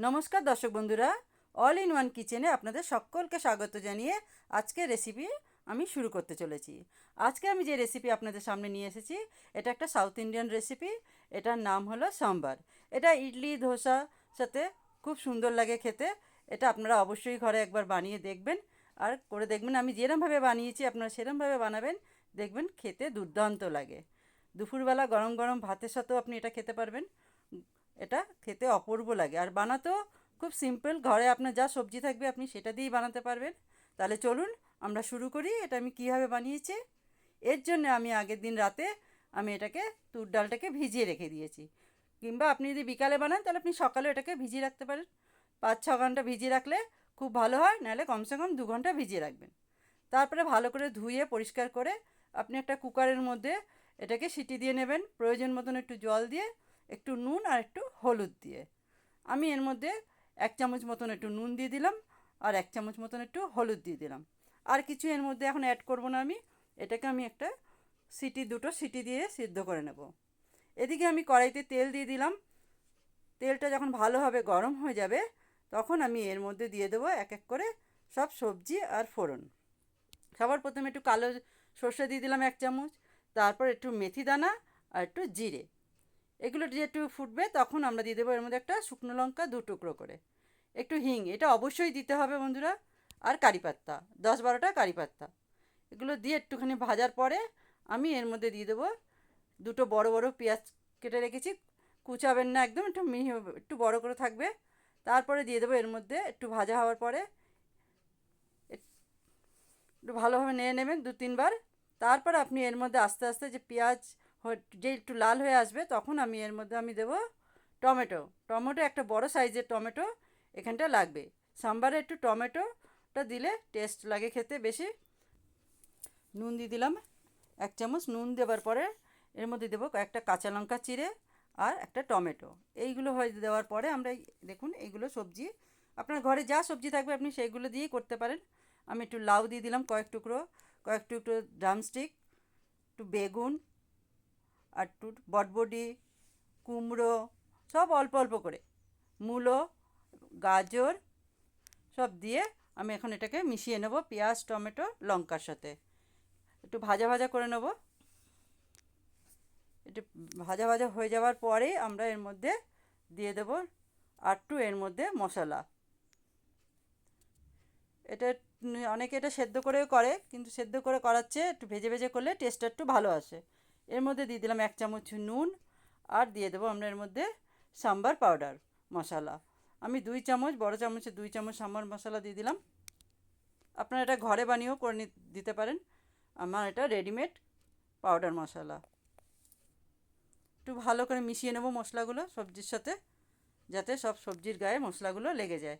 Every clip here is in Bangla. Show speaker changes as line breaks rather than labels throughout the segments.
নমস্কার দর্শক বন্ধুরা, অল ইন ওয়ান কিচেনে আপনাদের সকলকে স্বাগত জানিয়ে আজকের রেসিপি আমি শুরু করতে চলেছি। আজকে আমি যে রেসিপি আপনাদের সামনে নিয়ে এসেছি, এটা একটা সাউথ ইন্ডিয়ান রেসিপি। এটার নাম হলো সাম্বার। এটা ইডলি ধোসা সাথে খুব সুন্দর লাগে খেতে। এটা আপনারা অবশ্যই ঘরে একবার বানিয়ে দেখবেন, আর করে দেখবেন আমি যেরমভাবে বানিয়েছি আপনারা সেরমভাবে বানাবেন, দেখবেন খেতে দুর্দান্ত লাগে। দুপুরবেলা গরম গরম ভাতের সাথেও আপনি এটা খেতে পারবেন। এটা খেতে অপূর্ব লাগে, আর বানাতেও খুব সিম্পল। ঘরে আপনার যা সবজি থাকবে আপনি সেটা দিয়েই বানাতে পারবেন। তাহলে চলুন আমরা শুরু করি। এটা আমি কীভাবে বানিয়েছি। এর জন্য আমি আগের দিন রাতে আমি এটাকে তুর ডালটাকে ভিজিয়ে রেখে দিয়েছি, কিংবা আপনি যদি বিকালে বানান তাহলে আপনি সকালে এটাকে ভিজিয়ে রাখতে পারেন। 5-6 ঘন্টা ভিজিয়ে রাখলে খুব ভালো হয়, নাহলে কমসে কম 2 ঘন্টা ভিজিয়ে রাখবেন। তারপরে ভালো করে ধুয়ে পরিষ্কার করে আপনি একটা কুকারের মধ্যে এটাকে সিটি দিয়ে নেবেন, প্রয়োজন মতন একটু জল দিয়ে, একটু নুন আর একটু হলুদ দিয়ে। আমি এর মধ্যে 1 চামচ মতন একটু নুন দিয়ে দিলাম, আর 1 চামচ মতন একটু হলুদ দিয়ে দিলাম। আর কিছু এর মধ্যে এখন অ্যাড করব না আমি। এটাকে আমি একটা দুটো সিটি দিয়ে সিদ্ধ করে নেব। এদিকে আমি কড়াইতে তেল দিয়ে দিলাম। তেলটা যখন ভালোভাবে গরম হয়ে যাবে, তখন আমি এর মধ্যে দিয়ে দেবো এক এক করে সব সবজি আর ফোড়ন। সবার প্রথমে একটু কালো সর্ষে দিয়ে দিলাম 1 চামচ, তারপর একটু মেথি দানা আর একটু জিরে। এগুলো দিয়ে একটু ফুটবে, তখন আমরা দিয়ে দেবো এর মধ্যে একটা শুকনো লঙ্কা 2 টুকরো করে, একটু হিং, এটা অবশ্যই দিতে হবে বন্ধুরা, আর কারি পাত্তা 10-12টা কারি পাত্তা। এগুলো দিয়ে একটুখানি ভাজার পরে আমি এর মধ্যে দিয়ে দেবো দুটো বড় বড় পেঁয়াজ কেটে রেখেছি। কুচাবেন না, একদম একটু মিহি, একটু বড় করে থাকবে। তারপরে দিয়ে দেবো এর মধ্যে, একটু ভাজা হওয়ার পরে একটু ভালোভাবে নেড়ে নেবেন 2-3 বার। তারপর আপনি এর মধ্যে আস্তে আস্তে যে পেঁয়াজ যে একটু লাল হয়ে আসবে, তখন আমি এর মধ্যে আমি দেবো টমেটো। টমেটো একটা বড় সাইজের টমেটো এখানটা লাগবে। সাম্বারে একটু টমেটোটা দিলে টেস্ট লাগে খেতে বেশি। নুন দিয়ে দিলাম 1 চামচ। নুন দেওয়ার পরে এর মধ্যে দেবো কয়েকটা কাঁচা লঙ্কা চিড়ে আর একটা টমেটো। এইগুলো হয়ে দেওয়ার পরে আমরা দেখুন এইগুলো সবজি, আপনার ঘরে যা সবজি থাকবে আপনি সেইগুলো দিয়েই করতে পারেন। আমি একটু লাউ দিয়ে দিলাম কয়েক টুকরো ড্রামস্টিক, একটু বেগুন, আর একটু বটবটি, কুমড়ো, সব অল্প অল্প করে, মূলো, গাজর, সব দিয়ে আমি এখন এটাকে মিশিয়ে নেব পেঁয়াজ টমেটো লঙ্কার সাথে। একটু ভাজা ভাজা করে নেব। একটু ভাজা ভাজা হয়ে যাওয়ার পরেই আমরা এর মধ্যে দিয়ে দেব আর একটু এর মধ্যে মশলা। এটা অনেকে এটা সেদ্ধ করেও করে, কিন্তু সেদ্ধ করে করার চেয়ে একটু ভেজে ভেজে করলে টেস্টটা একটু ভালো আসে। এর মধ্যে দিয়ে দিলাম 1 চামচ নুন, আর দিয়ে দেবো আমরা এর মধ্যে সাম্বার পাউডার মশলা। আমি 2 চামচ, বড় চামচে 2 চামচ সাম্বার মশলা দিয়ে দিলাম। আপনারা এটা ঘরে বানিয়েও করে দিতে পারেন। আমার এটা রেডিমেড পাউডার মশলা। একটু ভালো করে মিশিয়ে নেব মশলাগুলো সবজির সাথে, যাতে সব সবজির গায়ে মশলাগুলো লেগে যায়।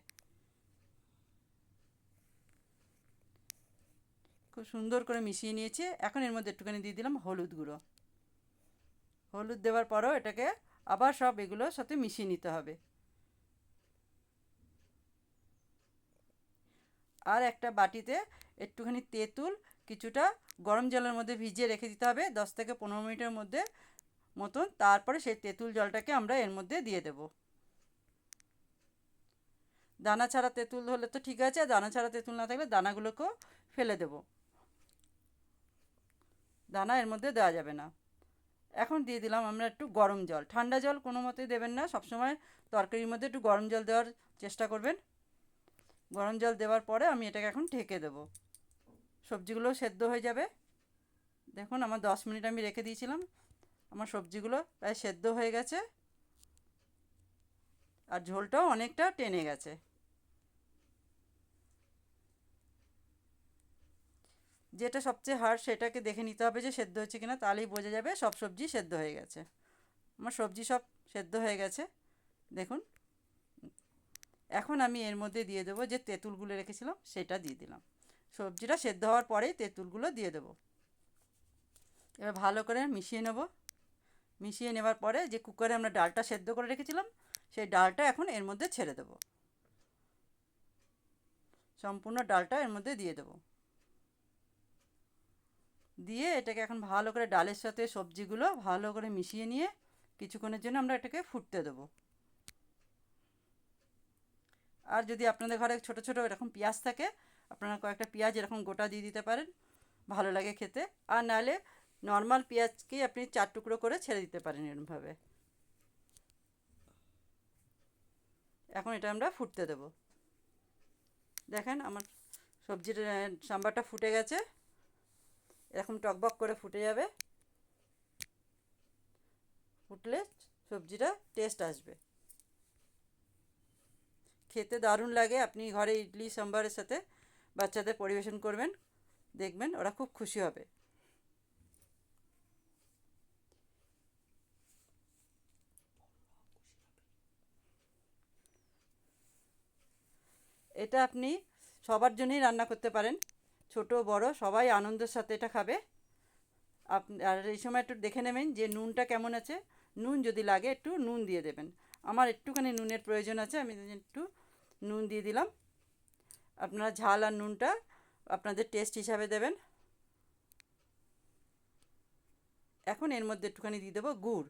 খুব সুন্দর করে মিশিয়ে নিয়েছি। এখন এর মধ্যে একটুখানি দিয়ে দিলাম হলুদ গুঁড়ো। হলুদ দেওয়ার পরও এটাকে আবার সব এগুলোর সাথে মিশিয়ে নিতে হবে। আর একটা বাটিতে একটুখানি তেঁতুল কিছুটা গরম জলের মধ্যে ভিজিয়ে রেখে দিতে হবে 10 থেকে 15 মিনিটের মধ্যে মতন। তারপরে সেই তেঁতুল জলটাকে আমরা এর মধ্যে দিয়ে দেব। দানা ছাড়া তেঁতুল হলে তো ঠিক আছে, দানা ছাড়া তেঁতুল না থাকলে দানাগুলোকেও ফেলে দেব। দানা এর মধ্যে দেওয়া যাবে না। এখন দিয়ে দিলাম আমরা একটু গরম জল। ঠান্ডা জল কোনো মতেই দেবেন না, সবসময় তরকারির মধ্যে একটু গরম জল দেওয়ার চেষ্টা করবেন। গরম জল দেওয়ার পরে আমি এটাকে এখন ঢেকে দেবো। সবজিগুলো সেদ্ধ হয়ে যাবে। দেখুন আমার 10 মিনিট আমি রেখে দিয়েছিলাম, আমার সবজিগুলো প্রায় সেদ্ধ হয়ে গেছে, আর ঝোলটাও অনেকটা টেনে গেছে। যেটা সবচেয়ে হার্ড সেটাকে দেখে নিতে হবে যে সেদ্ধ হচ্ছে কিনা, তাহলেই বোঝা যাবে সব সবজি সেদ্ধ হয়ে গেছে। আমার সবজি সব সেদ্ধ হয়ে গেছে দেখুন। এখন আমি এর মধ্যে দিয়ে দেবো যে তেঁতুলগুলো রেখেছিলাম, সেটা দিয়ে দিলাম। সবজিটা সেদ্ধ হওয়ার পরেই তেঁতুলগুলো দিয়ে দেবো। এবার ভালো করে মিশিয়ে নেব। মিশিয়ে নেবার পরে যে কুকারে আমরা ডালটা সেদ্ধ করে রেখেছিলাম, সেই ডালটা এখন এর মধ্যে ছেড়ে দেবো। সম্পূর্ণ ডালটা এর মধ্যে দিয়ে দেবো। দিয়ে এটাকে এখন ভালো করে ডালের সাথে সবজিগুলো ভালো করে মিশিয়ে নিয়ে কিছুক্ষণের জন্য আমরা এটাকে ফুটতে দেবো। আর যদি আপনাদের ঘরে ছোট ছোট এরকম পেঁয়াজ থাকে, আপনারা কয়েকটা পেঁয়াজ এরকম গোটা দিয়ে দিতে পারেন, ভালো লাগে খেতে। আর নাহলে নর্মাল পেঁয়াজকেই আপনি 4 টুকরো করে ছেড়ে দিতে পারেন এরমভাবে। এখন এটা আমরা ফুটতে দেব। দেখেন আমার সবজির সাম্বারটা ফুটে গেছে, এরকম টকবক করে ফুটে যাবে। ফুটলে সবজিটা টেস্ট আসবে, খেতে দারুণ লাগে। আপনি ঘরে ইডলি সাম্বারের সাথে বাচ্চাদের পরিবেশন করবেন, দেখবেন ওরা খুব খুশি হবে। এটা আপনি সবার জন্যই রান্না করতে পারেন, ছোট বড় সবাই আনন্দের সাথে এটা খাবে। আর এই সময় একটু দেখে নেবেন যে নুনটা কেমন আছে। নুন যদি লাগে একটু নুন দিয়ে দেবেন। আমার একটুখানি নুনের প্রয়োজন আছে, আমি একটু নুন দিয়ে দিলাম। আপনারা ঝাল আর নুনটা আপনাদের টেস্ট হিসাবে দেবেন। এখন এর মধ্যে একটুখানি দিয়ে দেবো গুড়।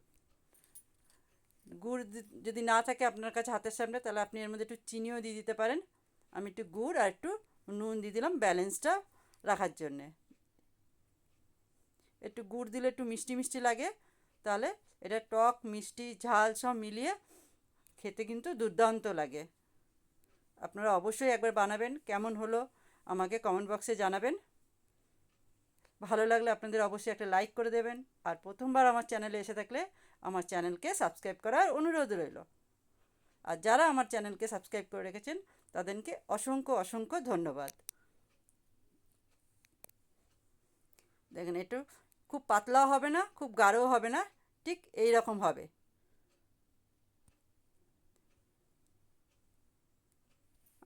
গুড় যদি না থাকে আপনার কাছে হাতের সামনে, তাহলে আপনি এর মধ্যে একটু চিনিও দিয়ে দিতে পারেন। আমি একটু গুড় আর একটু নুন দিয়ে দিলাম ব্যালেন্সটা রাখার জন্যে। একটু গুড় দিলে একটু মিষ্টি মিষ্টি লাগে, তাহলে এটা টক মিষ্টি ঝাল সব মিলিয়ে খেতে কিন্তু দুর্দান্ত লাগে। আপনারা অবশ্যই একবার বানাবেন, কেমন হলো আমাকে কমেন্ট বক্সে জানাবেন। ভালো লাগলে আপনাদের অবশ্যই একটা লাইক করে দেবেন। আর প্রথমবার আমার চ্যানেলে এসে থাকলে আমার চ্যানেলকে সাবস্ক্রাইব করার অনুরোধ রইল। আর যারা আমার চ্যানেলকে সাবস্ক্রাইব করে রেখেছেন তাদেরকে অসংখ্য অসংখ্য ধন্যবাদ। দেখেন একটু খুব পাতলাও হবে না, খুব গাঢ়ও হবে না, ঠিক এই রকম হবে।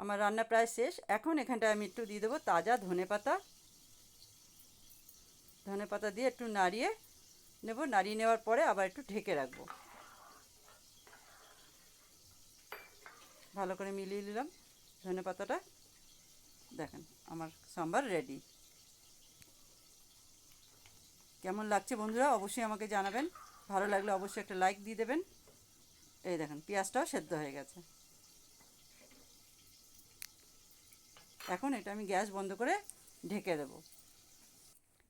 আমার রান্না প্রায় শেষ। এখন এখানটায় আমি একটু দিয়ে দেবো তাজা ধনেপাতা। ধনেপাতা দিয়ে একটু নাড়িয়ে নেব, নাড়িয়ে নেওয়ার পরে আবার একটু ঢেকে রাখবো। ভালো করে মিলিয়ে নিলাম ধনেপাতাটা। দেখেন আমার সাম্বার রেডি। কেমন লাগছে বন্ধুরা অবশ্যই আমাকে জানাবেন। ভালো লাগলে অবশ্যই একটা লাইক দিয়ে দেবেন। এই দেখেন পেঁয়াজটাও সেদ্ধ হয়ে গেছে। এখন এটা আমি গ্যাস বন্ধ করে ঢেকে দেবো।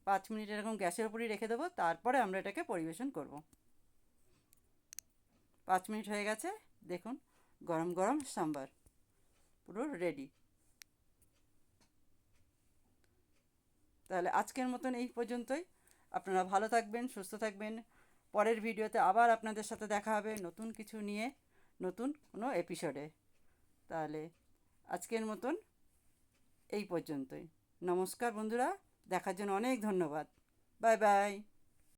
5 মিনিট এরকম গ্যাসের উপরই রেখে দেবো, তারপরে আমরা এটাকে পরিবেশন করব। 5 মিনিট হয়ে গেছে, দেখুন গরম গরম সাম্বার পুরো রেডি। তাহলে আজকের মতন এই পর্যন্তই। আপনারা ভালো থাকবেন, সুস্থ থাকবেন। পরের ভিডিওতে আবার আপনাদের সাথে দেখা হবে নতুন কিছু নিয়ে, নতুন কোনো এপিসোডে। তাহলে আজকের মতন এই পর্যন্তই। নমস্কার বন্ধুরা, দেখার জন্য অনেক ধন্যবাদ। Bye bye.